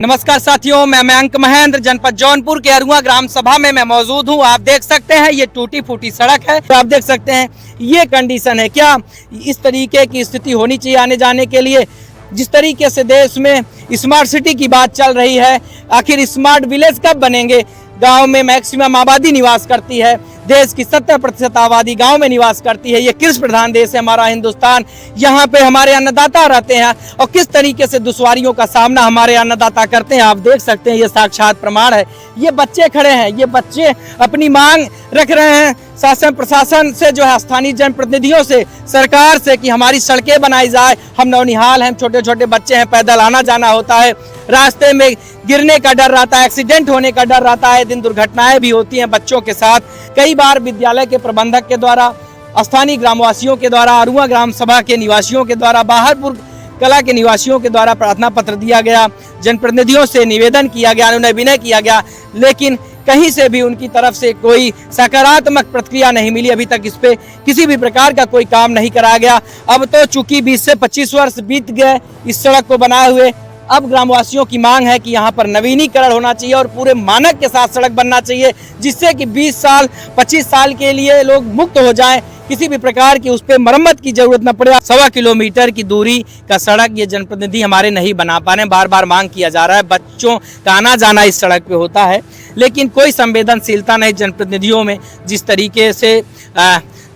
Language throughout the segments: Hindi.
नमस्कार साथियों, मैं मयंक महेंद्र जनपद जौनपुर के अरुआ ग्राम सभा में मैं मौजूद हूं। आप देख सकते हैं ये टूटी फूटी सड़क है। तो आप देख सकते हैं ये कंडीशन है। क्या इस तरीके की स्थिति होनी चाहिए आने जाने के लिए? जिस तरीके से देश में स्मार्ट सिटी की बात चल रही है, आखिर स्मार्ट विलेज कब बनेंगे? गांव में मैक्सिमम आबादी निवास करती है, देश की 70% आबादी गांव में निवास करती है। ये कृषि प्रधान देश है हमारा हिंदुस्तान। यहाँ पे हमारे अन्नदाता रहते हैं और किस तरीके से दुश्वारियों का सामना हमारे अन्नदाता करते हैं आप देख सकते हैं। ये साक्षात प्रमाण है। ये बच्चे खड़े हैं, ये बच्चे अपनी मांग रख रहे हैं शासन प्रशासन से, जो है स्थानीय जनप्रतिनिधियों से, सरकार से कि हमारी सड़कें बनाई जाए। हम नौनिहाल हैं, छोटे छोटे बच्चे हैं, पैदल आना जाना होता है, रास्ते में गिरने का डर रहता है, एक्सीडेंट होने का डर रहता है, दिन दुर्घटनाएं भी होती हैं बच्चों के साथ। कई बार विद्यालय के प्रबंधक के द्वारा, स्थानीय ग्रामवासियों के द्वारा, अरुआ ग्राम सभा के निवासियों के द्वारा, बाहरपुर कला के निवासियों के द्वारा प्रार्थना पत्र दिया गया, जनप्रतिनिधियों से निवेदन किया गया, उन्हें विनय किया गया, लेकिन कहीं से भी उनकी तरफ से कोई सकारात्मक प्रतिक्रिया नहीं मिली। अभी तक इस पे किसी भी प्रकार का कोई काम नहीं कराया गया। अब तो चूंकि 20 से 25 वर्ष बीत गए इस सड़क को बनाए हुए, अब ग्रामवासियों की मांग है कि यहाँ पर नवीनीकरण होना चाहिए और पूरे मानक के साथ सड़क बनना चाहिए, जिससे कि 20 साल 25 साल के लिए लोग मुक्त हो जाएं, किसी भी प्रकार की उस पर मरम्मत की जरूरत न पड़े। 1.25 किलोमीटर की दूरी का सड़क ये जनप्रतिनिधि हमारे नहीं बना पा रहे हैं। बार बार मांग किया जा रहा है, बच्चों का आना जाना इस सड़क पे होता है, लेकिन कोई संवेदनशीलता नहीं जनप्रतिनिधियों में। जिस तरीके से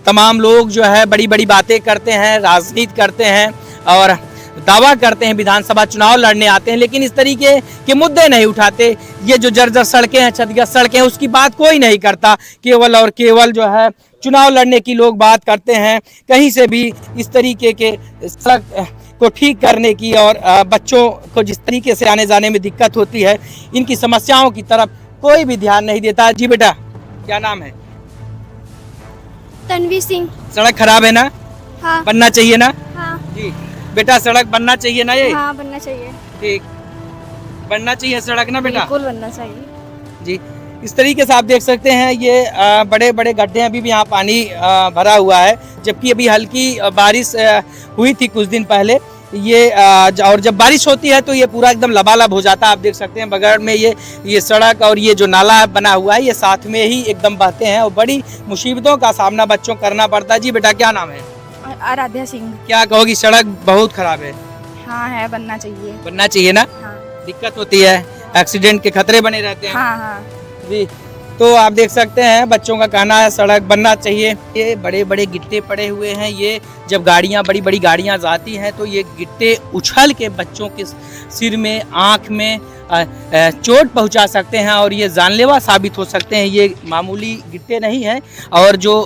तमाम लोग जो है बड़ी बड़ी बातें करते हैं, राजनीति करते हैं और दावा करते हैं, विधानसभा चुनाव लड़ने आते हैं, लेकिन इस तरीके के मुद्दे नहीं उठाते। ये जो जर्जर सड़कें हैं, क्षतिग्रस्त सड़कें हैं, उसकी बात कोई नहीं करता। केवल और केवल जो है चुनाव लड़ने की लोग बात करते हैं। कहीं से भी इस तरीके के सड़क को ठीक करने की और बच्चों को जिस तरीके से आने जाने में दिक्कत होती है, इनकी समस्याओं की तरफ कोई भी ध्यान नहीं देता। जी बेटा, क्या नाम है? तन्वी सिंह। सड़क खराब है ना? हाँ। बनना चाहिए ना? हाँ। जी बेटा, सड़क बनना चाहिए ना? ये हाँ, बनना चाहिए। ठीक, बनना चाहिए सड़क ना बेटा? बिल्कुल बनना चाहिए जी। इस तरीके से आप देख सकते हैं ये बड़े बड़े गड्ढे हैं, अभी भी यहाँ पानी भरा हुआ है, जबकि अभी हल्की बारिश हुई थी कुछ दिन पहले। ये और जब बारिश होती है तो ये पूरा एकदम लबालब हो जाता है। आप देख सकते हैं बगल में ये सड़क और ये जो नाला बना हुआ है, ये साथ में ही एकदम बहते हैं और बड़ी मुसीबतों का सामना बच्चों करना पड़ता है। जी बेटा, क्या नाम है? आराध्या सिंह। क्या कहोगी? सड़क बहुत खराब है। हाँ है, बनना चाहिए। बनना चाहिए ना? हाँ। दिक्कत होती है, एक्सीडेंट के खतरे बने रहते हैं। हाँ हाँ। जी, तो आप देख सकते हैं बच्चों का कहना है सड़क बनना चाहिए। ये बड़े बड़े गिट्टे पड़े हुए हैं। ये जब गाड़ियां, बड़ी बड़ी गाड़ियां जाती हैं तो ये गिट्टे उछल के बच्चों के सिर में, आँख में चोट पहुंचा सकते हैं और ये जानलेवा साबित हो सकते हैं। ये मामूली गिट्टे नहीं हैं। और जो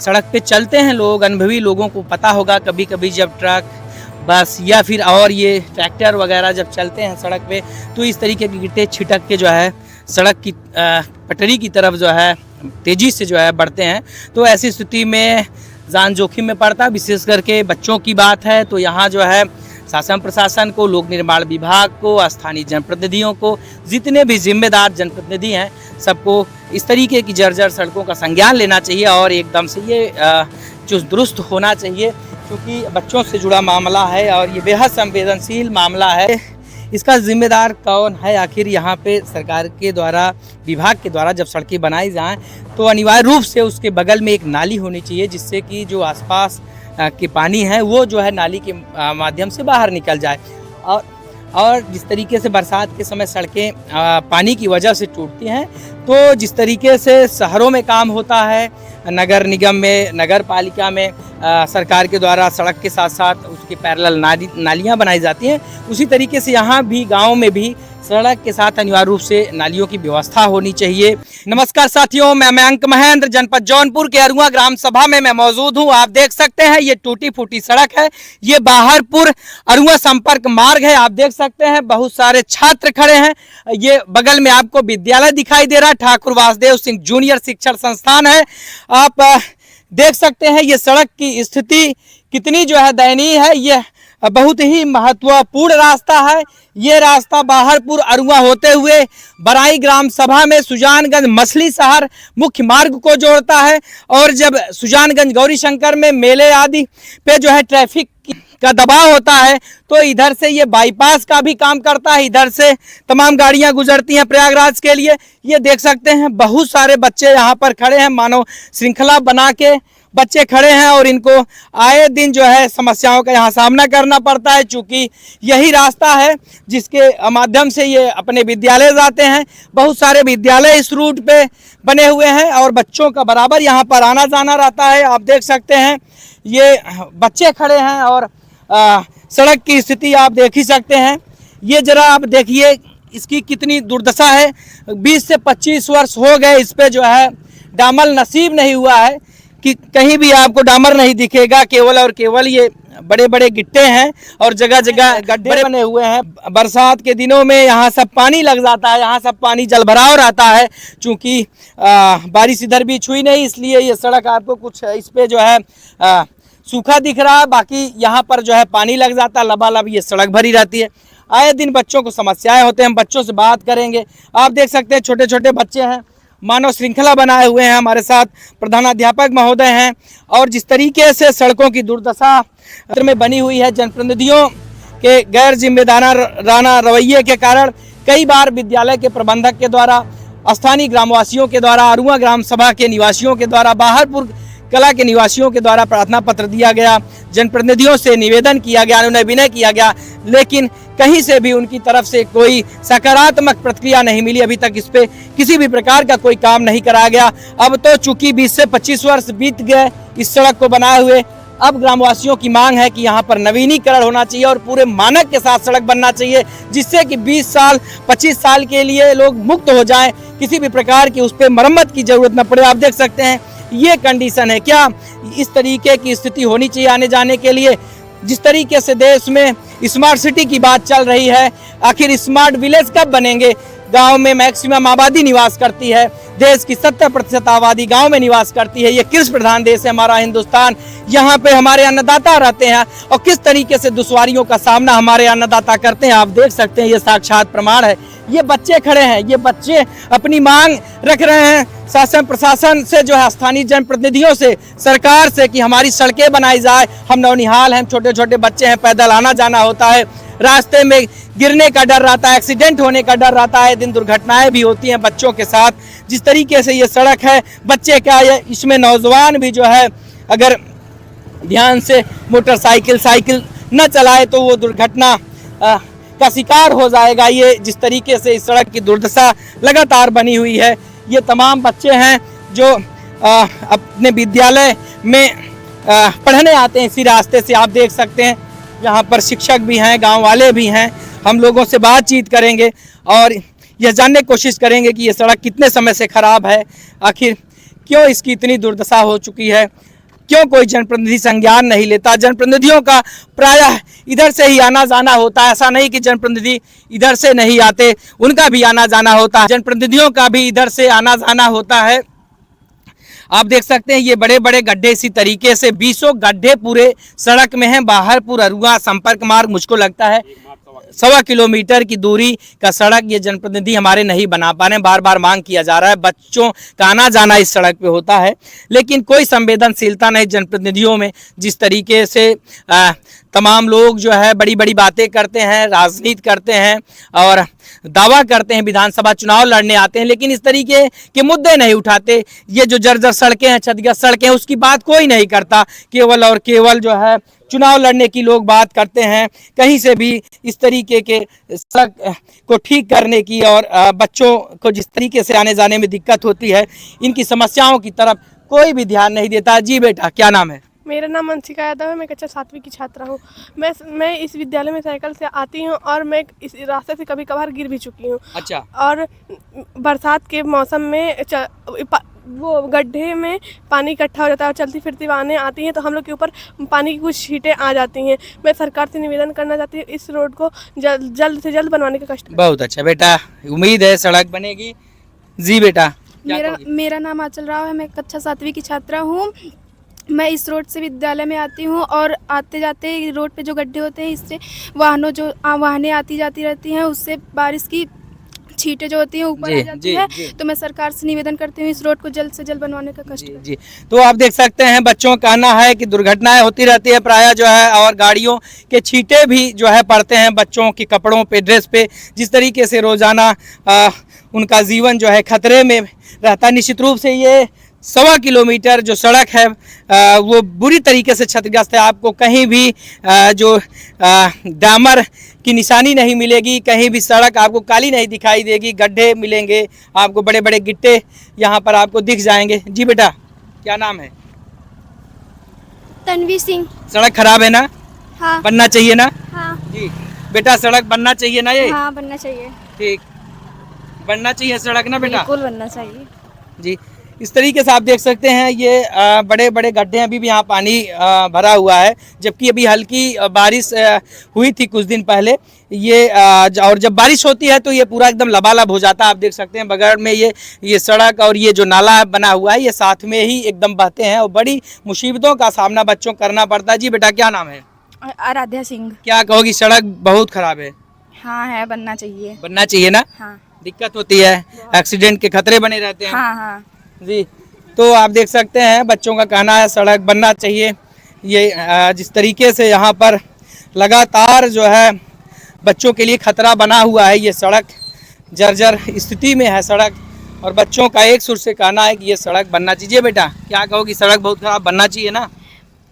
सड़क पे चलते हैं लोग, अनुभवी लोगों को पता होगा, कभी कभी जब ट्रक, बस या फिर और ये ट्रैक्टर वगैरह जब चलते हैं सड़क पे, तो इस तरीके के गिट्टे छिटक के जो है सड़क की पटरी की तरफ जो है तेज़ी से जो है बढ़ते हैं। तो ऐसी स्थिति में जान जोखिम में पड़ता है। विशेष करके बच्चों की बात है तो यहाँ जो है शासन प्रशासन को, लोक निर्माण विभाग को, स्थानीय जनप्रतिनिधियों को, जितने भी जिम्मेदार जनप्रतिनिधि हैं, सबको इस तरीके की जर्जर सड़कों का संज्ञान लेना चाहिए और एकदम से ये चुस्त दुरुस्त होना चाहिए, क्योंकि बच्चों से जुड़ा मामला है और ये बेहद संवेदनशील मामला है। इसका जिम्मेदार कौन है? आखिर यहाँ पे सरकार के द्वारा, विभाग के द्वारा जब सड़कें बनाई जाएं तो अनिवार्य रूप से उसके बगल में एक नाली होनी चाहिए, जिससे कि जो आसपास के पानी है वो जो है नाली के माध्यम से बाहर निकल जाए। और जिस तरीके से बरसात के समय सड़कें पानी की वजह से टूटती हैं, तो जिस तरीके से शहरों में काम होता है, नगर निगम में, नगर पालिका में सरकार के द्वारा सड़क के साथ साथ उसके पैरेलल नालियाँ बनाई जाती हैं, उसी तरीके से यहाँ भी गाँव में भी सड़क के साथ अनिवार्य रूप से नालियों की व्यवस्था होनी चाहिए। नमस्कार साथियों, मैं मयंक महेंद्र जनपद जौनपुर के अरुआ ग्राम सभा में मैं मौजूद हूँ। आप देख सकते हैं ये टूटी फूटी सड़क है। ये बाहरपुर अरुआ संपर्क मार्ग है। आप देख सकते हैं बहुत सारे छात्र खड़े हैं। ये बगल में आपको विद्यालय दिखाई दे रहा है, ठाकुर वासुदेव सिंह जूनियर शिक्षण संस्थान है। आप देख सकते हैं ये सड़क की स्थिति कितनी जो है दयनीय है। ये बहुत ही महत्वपूर्ण रास्ता है। ये रास्ता बाहरपुर अरुआ होते हुए बराई ग्राम सभा में सुजानगंज मछली शहर मुख्य मार्ग को जोड़ता है। और जब सुजानगंज गौरी शंकर में मेले आदि पे जो है ट्रैफिक का दबाव होता है तो इधर से ये बाईपास का भी काम करता है, इधर से तमाम गाड़ियां गुजरती हैं प्रयागराज के लिए। ये देख सकते हैं बहुत सारे बच्चे यहाँ पर खड़े हैं, मानो श्रृंखला बना के बच्चे खड़े हैं और इनको आए दिन जो है समस्याओं का यहाँ सामना करना पड़ता है, चूँकि यही रास्ता है जिसके माध्यम से ये अपने विद्यालय जाते हैं। बहुत सारे विद्यालय इस रूट पे बने हुए हैं और बच्चों का बराबर यहाँ पर आना जाना रहता है। आप देख सकते हैं ये बच्चे खड़े हैं और सड़क की स्थिति आप देख ही सकते हैं। ये जरा आप देखिए इसकी कितनी दुर्दशा है। 20 से 25 वर्ष हो गए इस पे जो है डामर नसीब नहीं हुआ है कि कहीं भी आपको डामर नहीं दिखेगा, केवल और केवल ये बड़े बड़े गिट्टे हैं और जगह जगह गड्ढे बने हुए हैं। बरसात के दिनों में यहाँ सब पानी लग जाता है, यहाँ सब पानी जल भराव रहता है। चूँकि बारिश इधर भी छुई नहीं, इसलिए ये सड़क आपको कुछ इस पे जो है सूखा दिख रहा है, बाकी यहाँ पर जो है पानी लग जाता है, लबालब ये सड़क भरी रहती है। आए दिन बच्चों को समस्याएं होते हैं, हम बच्चों से बात करेंगे। आप देख सकते हैं छोटे छोटे बच्चे हैं, मानव श्रृंखला बनाए हुए हैं। हमारे साथ प्रधानाध्यापक महोदय हैं और जिस तरीके से सड़कों की दुर्दशा में बनी हुई है, जनप्रतिनिधियों के गैर जिम्मेदाराना रवैये के कारण कई बार विद्यालय के प्रबंधक के द्वारा, स्थानीय ग्रामवासियों के द्वारा, अरुआ ग्राम सभा के निवासियों के द्वारा, बाहरपुर कला के निवासियों के द्वारा प्रार्थना पत्र दिया गया, जनप्रतिनिधियों से निवेदन किया गया, उन्हें विनय किया गया, लेकिन कहीं से भी उनकी तरफ से कोई सकारात्मक प्रतिक्रिया नहीं मिली। अभी तक इस पे किसी भी प्रकार का कोई काम नहीं कराया गया। अब तो चूंकि 20 से 25 वर्ष बीत गए इस सड़क को बनाए हुए, अब ग्रामवासियों की मांग है कि यहाँ पर नवीनीकरण होना चाहिए और पूरे मानक के साथ सड़क बनना चाहिए, जिससे कि 20 साल 25 साल के लिए लोग मुक्त हो जाएं, किसी भी प्रकार की उस पर मरम्मत की जरूरत न पड़े। आप देख सकते हैं ये कंडीशन है। क्या इस तरीके की स्थिति होनी चाहिए आने जाने के लिए? जिस तरीके से देश में स्मार्ट सिटी की बात चल रही है, आखिर स्मार्ट विलेज कब बनेंगे? गांव में मैक्सिमम आबादी निवास करती है, देश की 70% आबादी गांव में निवास करती है। ये कृषि प्रधान देश है हमारा हिंदुस्तान, यहाँ पे हमारे अन्नदाता रहते हैं और किस तरीके से दुश्वारियों का सामना हमारे अन्नदाता करते हैं आप देख सकते हैं। ये साक्षात प्रमाण है। ये बच्चे खड़े हैं, ये बच्चे अपनी मांग रख रहे हैं शासन प्रशासन से, जो है स्थानीय जनप्रतिनिधियों से, सरकार से कि हमारी सड़कें बनाई जाए। हम नौनिहाल हैं, छोटे छोटे बच्चे हैं, पैदल आना जाना होता है, रास्ते में गिरने का डर रहता है, एक्सीडेंट होने का डर रहता है, दिन दुर्घटनाएं भी होती हैं बच्चों के साथ। जिस तरीके से ये सड़क है, बच्चे क्या है, इसमें नौजवान भी जो है अगर ध्यान से मोटरसाइकिल साइकिल न चलाए तो वो दुर्घटना का शिकार हो जाएगा। ये जिस तरीके से इस सड़क की दुर्दशा लगातार बनी हुई है। ये तमाम बच्चे हैं जो अपने विद्यालय में पढ़ने आते हैं इसी रास्ते से। आप देख सकते हैं यहाँ पर शिक्षक भी हैं, गांव वाले भी हैं। हम लोगों से बातचीत करेंगे और यह जानने की कोशिश करेंगे कि ये सड़क कितने समय से खराब है, आखिर क्यों इसकी इतनी दुर्दशा हो चुकी है, क्यों कोई जनप्रतिनिधि संज्ञान नहीं लेता। जनप्रतिनिधियों का प्रायः इधर से ही आना जाना होता है, ऐसा नहीं कि जनप्रतिनिधि इधर से नहीं आते, उनका भी आना जाना होता है, जनप्रतिनिधियों का भी इधर से आना जाना होता है। आप देख सकते हैं ये बड़े बड़े गड्ढे इसी तरीके से 20 गड्ढे पूरे सड़क में हैं। बाहरपुर अरुआ संपर्क मार्ग मुझको लगता है 1.25 किलोमीटर की दूरी का सड़क ये जनप्रतिनिधि हमारे नहीं बना पा रहे हैं। बार बार मांग किया जा रहा है, बच्चों का आना जाना इस सड़क पे होता है, लेकिन कोई संवेदनशीलता नहीं जनप्रतिनिधियों में। जिस तरीके से तमाम लोग जो है बड़ी बड़ी बातें करते हैं, राजनीति करते हैं और दावा करते हैं, विधानसभा चुनाव लड़ने आते हैं, लेकिन इस तरीके के मुद्दे नहीं उठाते। ये जो जर्जर सड़कें हैं, क्षतिग्रस्त सड़कें हैं, उसकी बात कोई नहीं करता। केवल और केवल जो है चुनाव लड़ने की लोग बात करते हैं। कहीं से भी इस तरीके के सड़क को ठीक करने की और बच्चों को जिस तरीके से आने जाने में दिक्कत होती है, इनकी समस्याओं की तरफ कोई भी ध्यान नहीं देता। जी बेटा, क्या नाम है? मेरा नाम अंशिका यादव है। मैं कक्षा 7वीं की छात्रा हूँ। मैं इस विद्यालय में साइकिल से आती हूँ और मैं इस रास्ते से कभी कभार गिर भी चुकी हूँ। अच्छा। और बरसात के मौसम में वो गड्ढे में पानी इकट्ठा हो जाता है और चलती फिरती वाहनें आती हैं तो हम लोग के ऊपर पानी की कुछ छींटें आ जाती हैं। मैं सरकार से निवेदन करना चाहती हूँ इस रोड को जल्द से जल्द बनवाने का कष्ट। बहुत अच्छा बेटा, उम्मीद है सड़क बनेगी। जी बेटा, मेरा नाम आंचल राव है। मैं कक्षा 7वीं की छात्रा हूँ। मैं इस रोड से विद्यालय में आती हूँ और आते जाते रोड पे जो गड्ढे होते हैं, इससे वाहनें आती जाती रहती हैं, उससे बारिश की छींटे जो होती हैं ऊपर जी, आ जाती जी, है। जी। तो मैं सरकार से निवेदन करती हूँ इस रोड को जल्द से जल्द बनवाने का कष्ट जी करें। जी। तो आप देख सकते हैं बच्चों का कहना है कि दुर्घटनाएं होती रहती है प्रायः जो है, और गाड़ियों के छींटे भी जो है पड़ते हैं बच्चों के कपड़ों पे, ड्रेस पे। जिस तरीके से रोजाना उनका जीवन जो है खतरे में रहता है। निश्चित रूप से ये 1.25 किलोमीटर जो सड़क है वो बुरी तरीके से क्षतिग्रस्त है। आपको कहीं भी डामर की निशानी नहीं मिलेगी, कहीं भी सड़क आपको काली नहीं दिखाई देगी, गड्ढे मिलेंगे आपको, बड़े बड़े गिट्टे यहाँ पर आपको दिख जाएंगे। जी बेटा, क्या नाम है? तन्वी सिंह। सड़क खराब है ना? हाँ बनना चाहिए ना? हाँ जी बेटा, सड़क बनना चाहिए ना? ये हाँ बनना चाहिए, ठीक, बनना चाहिए सड़क ना बेटा? बिल्कुल बनना चाहिए। जी, इस तरीके से आप देख सकते हैं ये बड़े बड़े गड्ढे, अभी भी यहाँ पानी भरा हुआ है, जबकि अभी हल्की बारिश हुई थी कुछ दिन पहले। ये और जब बारिश होती है तो ये पूरा एकदम लबालब हो जाता है। आप देख सकते हैं बगल में ये सड़क और ये जो नाला बना हुआ है, ये साथ में ही एकदम बहते हैं और बड़ी मुसीबतों का सामना बच्चों को करना पड़ता है। जी बेटा, क्या नाम है? आराध्या सिंह। क्या कहोगी? सड़क बहुत खराब है। हाँ है, बनना चाहिए। बनना चाहिए ना? हाँ दिक्कत होती है, एक्सीडेंट के खतरे बने रहते हैं। हाँ हाँ जी, तो आप देख सकते हैं बच्चों का कहना है सड़क बनना चाहिए। ये जिस तरीके से यहाँ पर लगातार जो है बच्चों के लिए खतरा बना हुआ है, ये सड़क जर्जर स्थिति में है सड़क, और बच्चों का एक सुर से कहना है कि ये सड़क बनना चाहिए। बेटा, क्या कहोगी? सड़क बहुत खराब, बनना चाहिए ना?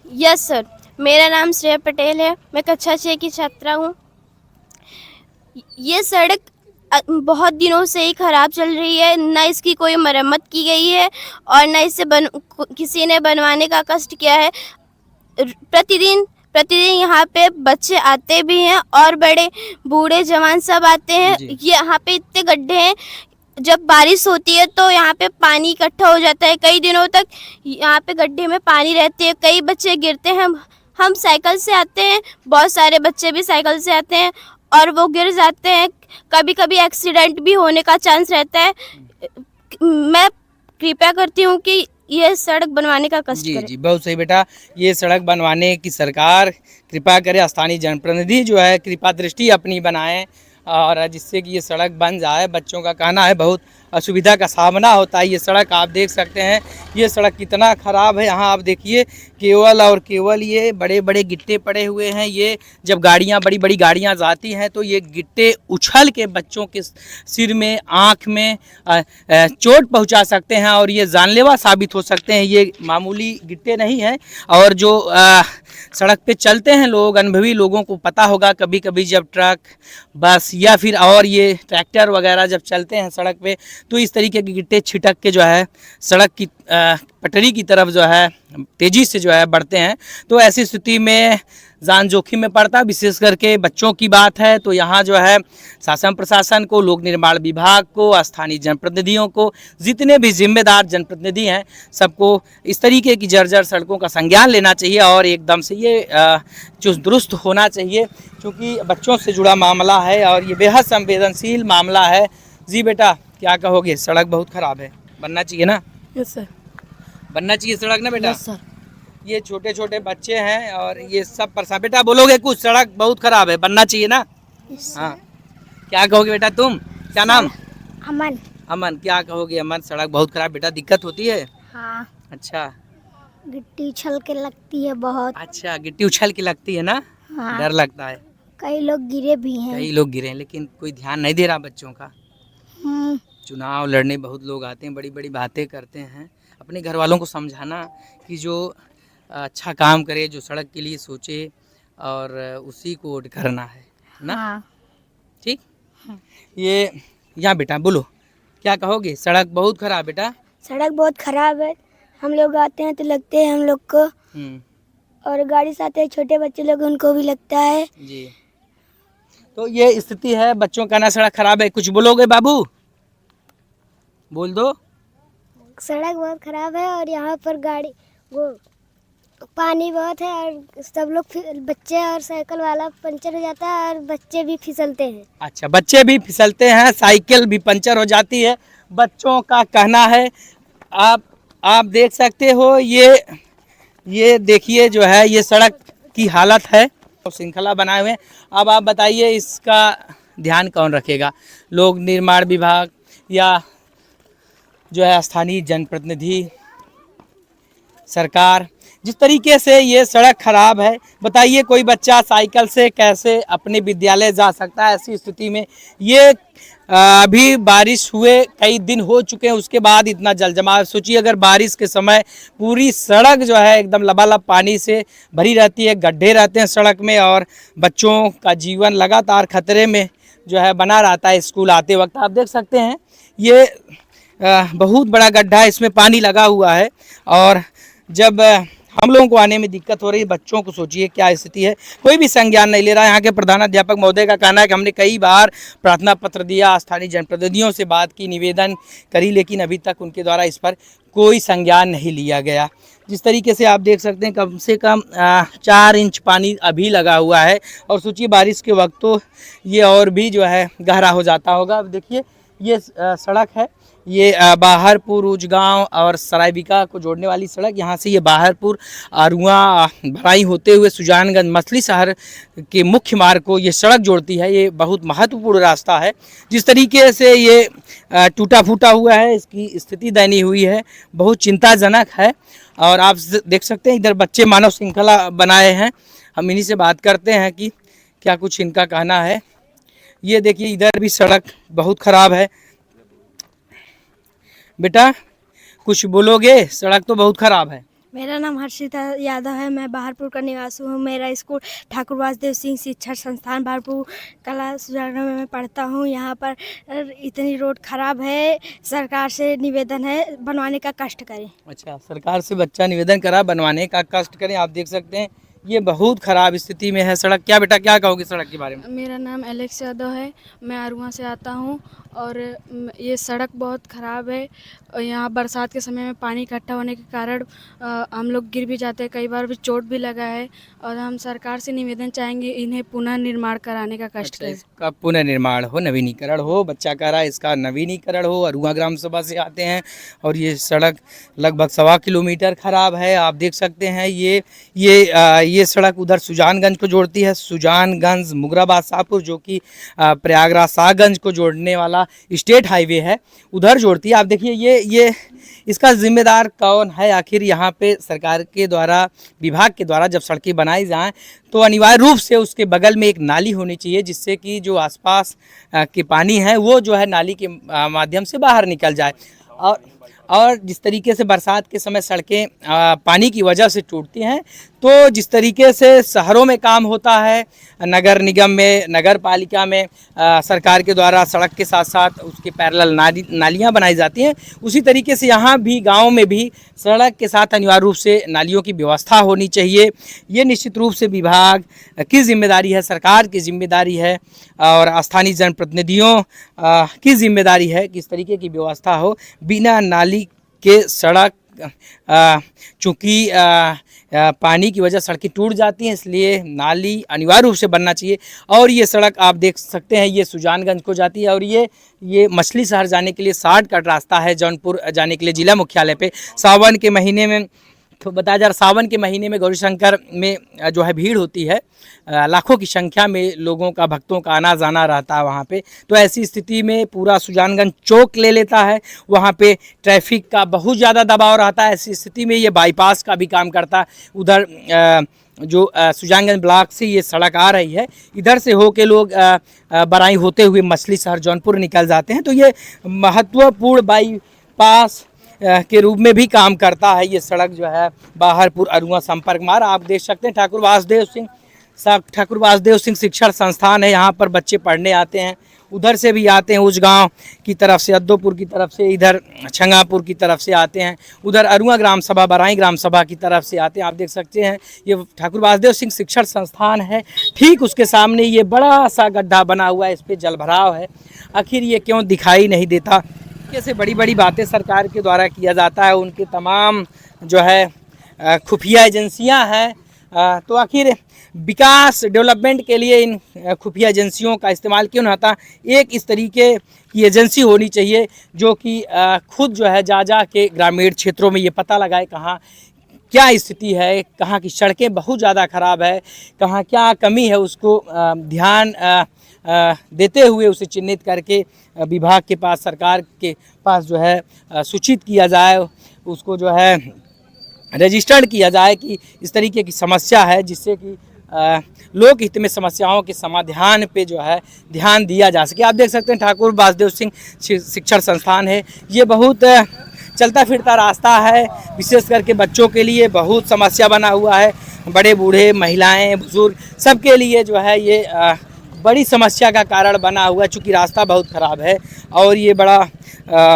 यस सर, मेरा नाम श्रेया पटेल है, मैं कक्षा 6 की छात्रा हूँ। ये सड़क बहुत दिनों से ही ख़राब चल रही है, ना इसकी कोई मरम्मत की गई है और ना इसे किसी ने बनवाने का कष्ट किया है। प्रतिदिन यहाँ पे बच्चे आते भी हैं और बड़े बूढ़े जवान सब आते हैं। ये यहाँ पे इतने गड्ढे हैं, जब बारिश होती है तो यहाँ पे पानी इकट्ठा हो जाता है, कई दिनों तक यहाँ पे गड्ढे में पानी रहती है, कई बच्चे गिरते हैं। हम साइकिल से आते हैं, बहुत सारे बच्चे भी साइकिल से आते हैं और वो गिर जाते हैं, कभी कभी एक्सीडेंट भी होने का चांस रहता है। मैं कृपया करती हूँ कि ये सड़क बनवाने का कष्ट करें। जी, बहुत सही बेटा, ये सड़क बनवाने की सरकार कृपा करे, स्थानीय जनप्रतिनिधि जो है कृपा दृष्टि अपनी बनाएं और जिससे कि ये सड़क बन जाए। बच्चों का कहना है बहुत असुविधा का सामना होता है। ये सड़क आप देख सकते हैं, ये सड़क कितना ख़राब है। यहाँ आप देखिए, केवल और केवल ये बड़े बड़े गिट्टे पड़े हुए हैं। ये जब गाड़ियाँ, बड़ी बड़ी गाड़ियाँ जाती हैं तो ये गिट्टे उछल के बच्चों के सिर में, आँख में चोट पहुँचा सकते हैं और ये जानलेवा साबित हो सकते हैं। ये मामूली गिट्टे नहीं हैं। और जो सड़क पे चलते हैं लोग, अनुभवी लोगों को पता होगा, कभी कभी जब ट्रक, बस या फिर और ये ट्रैक्टर वगैरह जब चलते हैं सड़क पे तो इस तरीके के गिट्टे छिटक के जो है सड़क की पटरी की तरफ जो है तेज़ी से जो है बढ़ते हैं। तो ऐसी स्थिति में जान जोखिम में पड़ता है। विशेष करके बच्चों की बात है तो यहाँ जो है शासन प्रशासन को, लोक निर्माण विभाग को, स्थानीय जनप्रतिनिधियों को, जितने भी जिम्मेदार जनप्रतिनिधि हैं, सबको इस तरीके की जर्जर सड़कों का संज्ञान लेना चाहिए और एकदम से ये चुस्त दुरुस्त होना चाहिए, क्योंकि बच्चों से जुड़ा मामला है और ये बेहद संवेदनशील मामला है। जी बेटा, क्या कहोगे? सड़क बहुत ख़राब है, बनना चाहिए ना? Yes sir. बनना चाहिए सड़क ना बेटा? Yes sir. ये छोटे छोटे बच्चे हैं और ये सब परेशान। बेटा बोलोगे कुछ? सड़क बहुत खराब है, बनना चाहिए ना? हाँ, क्या कहोगे बेटा तुम? क्या नाम? अमन। अमन, क्या कहोगे? अमन, सड़क बहुत खराब, बेटा दिक्कत होती है? हाँ, अच्छा गिट्टी उछल के लगती है बहुत। अच्छा, गिट्टी उछल के लगती है ना? हाँ, डर लगता है। कई लोग गिरे भी हैं। कई लोग गिरे हैं, लेकिन कोई ध्यान नहीं दे रहा बच्चों का। चुनाव लड़ने बहुत लोग आते हैं, बड़ी बड़ी बातें करते हैं। अपने घर वालों को समझाना कि जो अच्छा काम करे, जो सड़क के लिए सोचे और उसी को वोट करना है ना? हाँ। ठीक। ये यहाँ बेटा बोलो, क्या कहोगे? सड़क बहुत खराब बेटा। सड़क बहुत खराब है, हम लोग आते हैं तो लगते हैं हम लोग को, और गाड़ी से आते हैं छोटे बच्चे लोग, उनको भी लगता है। जी, तो ये स्थिति है, बच्चों का ना सड़क खराब है। कुछ बोलोगे बाबू? बोल दो। सड़क बहुत खराब है और यहाँ पर गाड़ी वो पानी बहुत है और सब लोग बच्चे और साइकिल वाला पंचर हो जाता है और बच्चे भी फिसलते हैं। अच्छा, बच्चे भी फिसलते हैं, साइकिल भी पंचर हो जाती है, बच्चों का कहना है। आप देख सकते हो, ये देखिए जो है ये सड़क की हालत है, श्रृंखला बनाए हुए हैं। अब आप बताइए इसका ध्यान कौन रखेगा? लोग निर्माण विभाग या जो है स्थानीय जनप्रतिनिधि, सरकार। जिस तरीके से ये सड़क खराब है, बताइए कोई बच्चा साइकिल से कैसे अपने विद्यालय जा सकता है? ऐसी स्थिति में ये अभी बारिश हुए कई दिन हो चुके हैं, उसके बाद इतना जल जमाव। सोचिए अगर बारिश के समय पूरी सड़क जो है एकदम लबालब पानी से भरी रहती है, गड्ढे रहते हैं सड़क में और बच्चों का जीवन लगातार खतरे में जो है बना रहता है स्कूल आते वक्त। आप देख सकते हैं ये बहुत बड़ा गड्ढा है, इसमें पानी लगा हुआ है और जब हम लोगों को आने में दिक्कत हो रही है, बच्चों को सोचिए क्या स्थिति है। कोई भी संज्ञान नहीं ले रहा है। यहाँ के प्रधानाध्यापक महोदय का कहना है कि हमने कई बार प्रार्थना पत्र दिया, स्थानीय जनप्रतिनिधियों से बात की, निवेदन करी, लेकिन अभी तक उनके द्वारा इस पर कोई संज्ञान नहीं लिया गया। जिस तरीके से आप देख सकते हैं कम से कम 4 इंच पानी अभी लगा हुआ है और सोचिए बारिश के वक्त तो ये और भी जो है गहरा हो जाता होगा। अब देखिए ये सड़क है, ये बाहरपुर, उजगांव और सरायबिका को जोड़ने वाली सड़क। यहाँ से ये बाहरपुर, अरुआ, भराई होते हुए सुजानगंज मछली शहर के मुख्य मार्ग को ये सड़क जोड़ती है। ये बहुत महत्वपूर्ण रास्ता है। जिस तरीके से ये टूटा फूटा हुआ है, इसकी स्थिति दयनीय हुई है, बहुत चिंताजनक है। और आप देख सकते हैं इधर बच्चे मानव श्रृंखला बनाए हैं। हम इन्हीं से बात करते हैं कि क्या कुछ इनका कहना है। ये देखिए इधर भी सड़क बहुत ख़राब है। बेटा कुछ बोलोगे? सड़क तो बहुत ख़राब है। मेरा नाम हर्षिता यादव है। मैं बाहरपुर का निवासी हूँ। मेरा स्कूल ठाकुर वासुदेव सिंह शिक्षण संस्थान बाहरपुर कला सुजानगंज में पढ़ता हूँ। यहाँ पर इतनी रोड खराब है, सरकार से निवेदन है बनवाने का कष्ट करें। अच्छा, सरकार से बच्चा निवेदन करा बनवाने का कष्ट करें। आप देख सकते हैं ये बहुत ख़राब स्थिति में है सड़क। क्या बेटा क्या कहोगे सड़क के बारे में? मेरा नाम एलेक्स यादव है। मैं अरुआ से आता हूँ और ये सड़क बहुत ख़राब है। यहाँ बरसात के समय में पानी इकट्ठा होने के कारण हम लोग गिर भी जाते हैं, कई बार भी चोट भी लगा है। और हम सरकार से निवेदन चाहेंगे इन्हें पुनः निर्माण कराने का कष्ट करें। इसका पुनर्निर्माण हो, नवीनीकरण हो। बच्चा कह रहा है इसका नवीनीकरण हो। अरुआ ग्राम सभा से आते हैं और ये सड़क लगभग 1.25 किलोमीटर ख़राब है। आप देख सकते हैं ये सड़क उधर सुजानगंज को जोड़ती है, सुजानगंज मुगराबाद शाहपुर, जो कि प्रयागराज शाहगंज को जोड़ने वाला स्टेट हाईवे है, उधर जोड़ती है। आप देखिए ये इसका जिम्मेदार कौन है आखिर? यहाँ पे सरकार के द्वारा, विभाग के द्वारा जब सड़कें बनाई जाएं तो अनिवार्य रूप से उसके बगल में एक नाली होनी चाहिए, जिससे कि जो आसपास के पानी है वो जो है नाली के माध्यम से बाहर निकल जाए। और जिस तरीके से बरसात के समय सड़कें पानी की वजह से टूटती हैं, तो जिस तरीके से शहरों में काम होता है, नगर निगम में, नगर पालिका में सरकार के द्वारा सड़क के साथ साथ उसके पैरेलल नालियाँ बनाई जाती हैं, उसी तरीके से यहाँ भी गाँव में भी सड़क के साथ अनिवार्य रूप से नालियों की व्यवस्था होनी चाहिए। ये निश्चित रूप से विभाग की जिम्मेदारी है, सरकार की जिम्मेदारी है और स्थानीय जनप्रतिनिधियों की जिम्मेदारी है कि इस तरीके की व्यवस्था हो। बिना नाली के सड़क चूँकि पानी की वजह सड़कें टूट जाती हैं, इसलिए नाली अनिवार्य रूप से बनना चाहिए। और ये सड़क आप देख सकते हैं ये सुजानगंज को जाती है और ये मछली शहर जाने के लिए शॉर्टकट रास्ता है, जौनपुर जाने के लिए जिला मुख्यालय पे। सावन के महीने में तो बताया जा रहा, सावन के महीने में गौरीशंकर में जो है भीड़ होती है, लाखों की संख्या में लोगों का, भक्तों का आना जाना रहता है वहाँ पे। तो ऐसी स्थिति में पूरा सुजानगंज चौक ले लेता है, वहाँ पे ट्रैफिक का बहुत ज़्यादा दबाव रहता है। ऐसी स्थिति में ये बाईपास का भी काम करता है। उधर जो सुजानगंज ब्लॉक से ये सड़क आ रही है, इधर से होके लोग बराई होते हुए मछली शहर जौनपुर निकल जाते हैं। तो ये महत्वपूर्ण बाईपास के रूप में भी काम करता है ये सड़क जो है बाहरपुर अरुआ संपर्क मार्ग। आप देख सकते हैं ठाकुर वासुदेव सिंह शिक्षण संस्थान है, यहाँ पर बच्चे पढ़ने आते हैं। उधर से भी आते हैं, उजगांव की तरफ से, अद्दोपुर की तरफ से, इधर छंगापुर की तरफ से आते हैं, उधर अरुआ ग्राम सभा, बराई ग्राम सभा की तरफ से आते हैं। आप देख सकते हैं ये ठाकुर वासुदेव सिंह शिक्षण संस्थान है, ठीक उसके सामने ये बड़ा सा गड्ढा बना हुआ है, इस पर जलभराव है। आखिर ये क्यों दिखाई नहीं देता? कैसे बड़ी बड़ी बातें सरकार के द्वारा किया जाता है, उनके तमाम जो है खुफिया एजेंसियां हैं, तो आखिर विकास डेवलपमेंट के लिए इन खुफिया एजेंसियों का इस्तेमाल क्यों नहीं होता? एक इस तरीके की एजेंसी होनी चाहिए जो कि खुद जो है जा के ग्रामीण क्षेत्रों में ये पता लगाए कहाँ क्या स्थिति है, कहाँ की सड़कें बहुत ज़्यादा ख़राब है, कहाँ क्या कमी है, उसको ध्यान देते हुए उसे चिन्हित करके विभाग के पास, सरकार के पास जो है सूचित किया जाए, उसको जो है रजिस्टर्ड किया जाए कि इस तरीके की समस्या है, जिससे कि लोक हित में समस्याओं के समाधान पे जो है ध्यान दिया जा सके। आप देख सकते हैं ठाकुर वासुदेव सिंह शिक्षण संस्थान है, ये बहुत चलता फिरता रास्ता है, विशेष करके बच्चों के लिए बहुत समस्या बना हुआ है। बड़े बूढ़े, महिलाएं, बुजुर्ग सबके लिए जो है ये बड़ी समस्या का कारण बना हुआ है, चूँकि रास्ता बहुत ख़राब है और ये बड़ा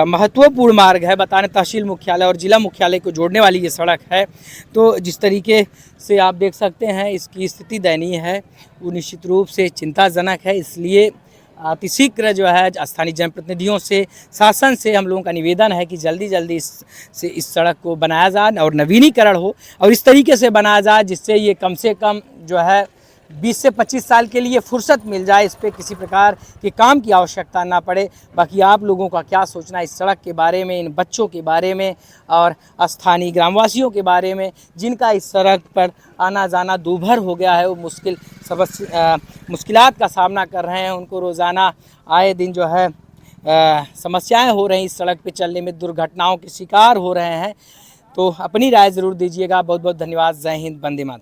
महत्वपूर्ण मार्ग है। बताने तहसील मुख्यालय और ज़िला मुख्यालय को जोड़ने वाली ये सड़क है। तो जिस तरीके से आप देख सकते हैं इसकी स्थिति दयनीय है, वो निश्चित रूप से चिंताजनक है। इसलिए अतिशीघ्र जो है स्थानीय जनप्रतिनिधियों से, शासन से हम लोगों का निवेदन है कि जल्दी जल्दी इस सड़क को बनाया जाए और नवीनीकरण हो और इस तरीके से बनाया जाए जिससे ये कम से कम जो है 20 से 25 साल के लिए फुर्सत मिल जाए, इस पर किसी प्रकार के काम की आवश्यकता ना पड़े। बाकी आप लोगों का क्या सोचना इस सड़क के बारे में, इन बच्चों के बारे में और स्थानीय ग्रामवासियों के बारे में जिनका इस सड़क पर आना जाना दूभर हो गया है, वो मुश्किलात का सामना कर रहे हैं। उनको रोज़ाना आए दिन जो है समस्याएं हो रही, इस सड़क पे चलने में दुर्घटनाओं के शिकार हो रहे हैं। तो अपनी राय ज़रूर दीजिएगा। बहुत बहुत धन्यवाद। जय हिंद, वंदे मातरम।